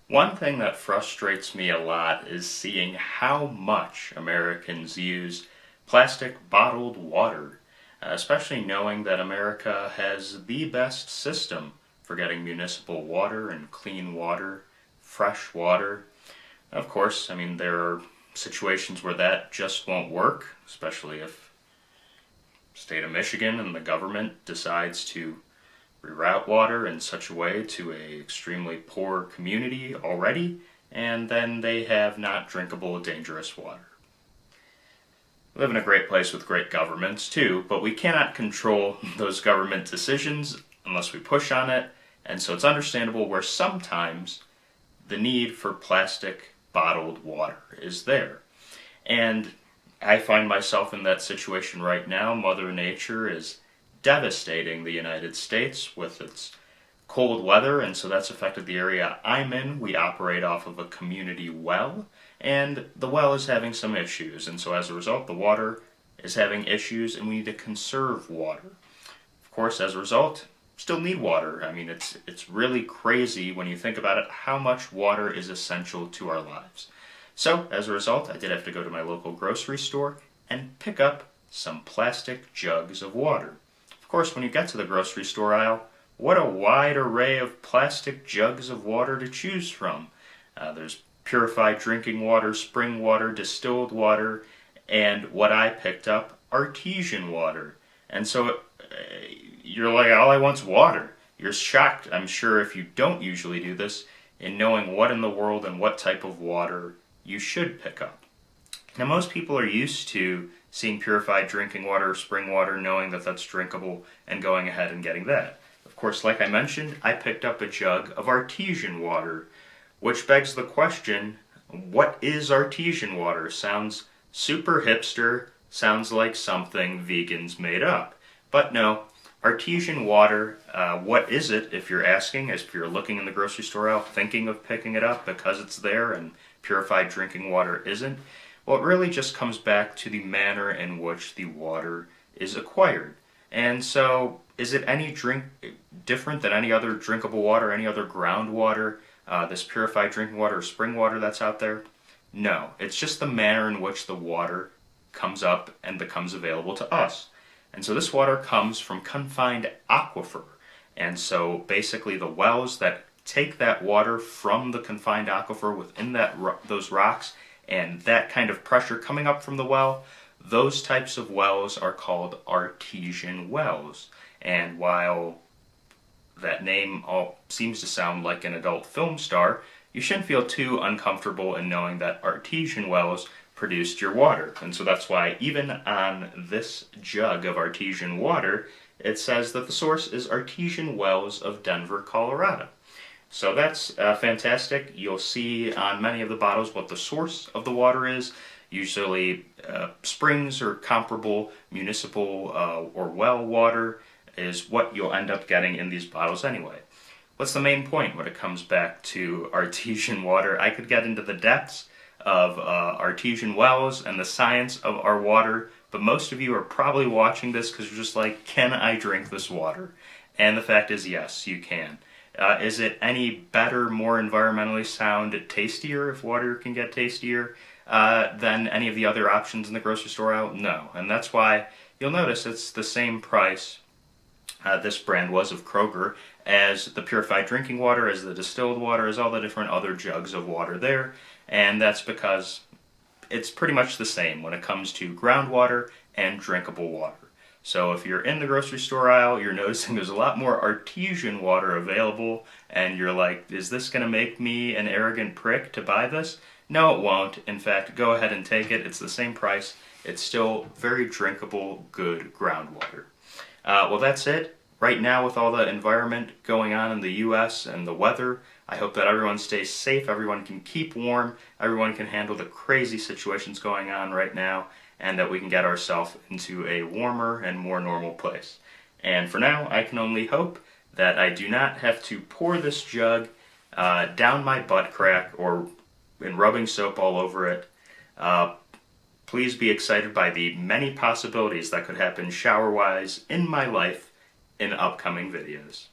One thing that frustrates me a lot is seeing how much Americans use plastic bottled water, especially knowing that America has the best system for getting municipal water and clean water, fresh water. Of course, there are situations where that just won't work, especially if the state of Michigan and the government decides to reroute water in such a way to a extremely poor community already, and then they have not drinkable, dangerous water. We live in a great place with great governments too, but we cannot control those government decisions unless we push on it, and so it's understandable where sometimes the need for plastic bottled water is there. And I find myself in that situation right now. Mother Nature is devastating the United States with its cold weather, and so that's affected the area I'm in. We operate off of a community well, and the well is having some issues, and so as a result the water is having issues and we need to conserve water. Of course, as a result, still need water. It's really crazy when you think about it how much water is essential to our lives. So as a result, I did have to go to my local grocery store and pick up some plastic jugs of water. Of course, when you get to the grocery store aisle, what a wide array of plastic jugs of water to choose from. There's purified drinking water, spring water, distilled water, and what I picked up, artesian water. And so you're like, all I want's water. You're shocked, I'm sure, if you don't usually do this, in knowing what in the world and what type of water you should pick up. Now, most people are used to seeing purified drinking water, spring water, knowing that that's drinkable, and going ahead and getting that. Of course, like I mentioned, I picked up a jug of artesian water, which begs the question, what is artesian water? Sounds super hipster, sounds like something vegans made up. But no, artesian water, what is it, if you're asking, if you're looking in the grocery store aisle, thinking of picking it up because it's there and purified drinking water isn't? Well, it really just comes back to the manner in which the water is acquired. And so, is it any different than any other drinkable water, any other groundwater, this purified drinking water or spring water that's out there? No, it's just the manner in which the water comes up and becomes available to us. And so this water comes from confined aquifer. And so basically the wells that take that water from the confined aquifer within those rocks, and that kind of pressure coming up from the well, those types of wells are called artesian wells. And while that name seems to sound like an adult film star, you shouldn't feel too uncomfortable in knowing that artesian wells produced your water. And so that's why even on this jug of artesian water, it says that the source is Artesian Wells of Denver, Colorado. So that's fantastic. You'll see on many of the bottles what the source of the water is. Usually springs or comparable municipal or well water is what you'll end up getting in these bottles anyway. What's the main point when it comes back to artesian water? I could get into the depths of artesian wells and the science of our water, but most of you are probably watching this because you're just like, can I drink this water? And the fact is, yes, you can. Is it any better, more environmentally sound, tastier, if water can get tastier, than any of the other options in the grocery store aisle? No. And that's why you'll notice it's the same price, this brand was of Kroger, as the purified drinking water, as the distilled water, as all the different other jugs of water there. And that's because it's pretty much the same when it comes to groundwater and drinkable water. So if you're in the grocery store aisle, you're noticing there's a lot more artesian water available, and you're like, is this going to make me an arrogant prick to buy this? No, it won't. In fact, go ahead and take it. It's the same price. It's still very drinkable, good groundwater. Well, that's it. Right now, with all the environment going on in the U.S. and the weather, I hope that everyone stays safe, everyone can keep warm, everyone can handle the crazy situations going on right now, and that we can get ourselves into a warmer and more normal place. And for now, I can only hope that I do not have to pour this jug down my butt crack or in rubbing soap all over it. Please be excited by the many possibilities that could happen shower-wise in my life in upcoming videos.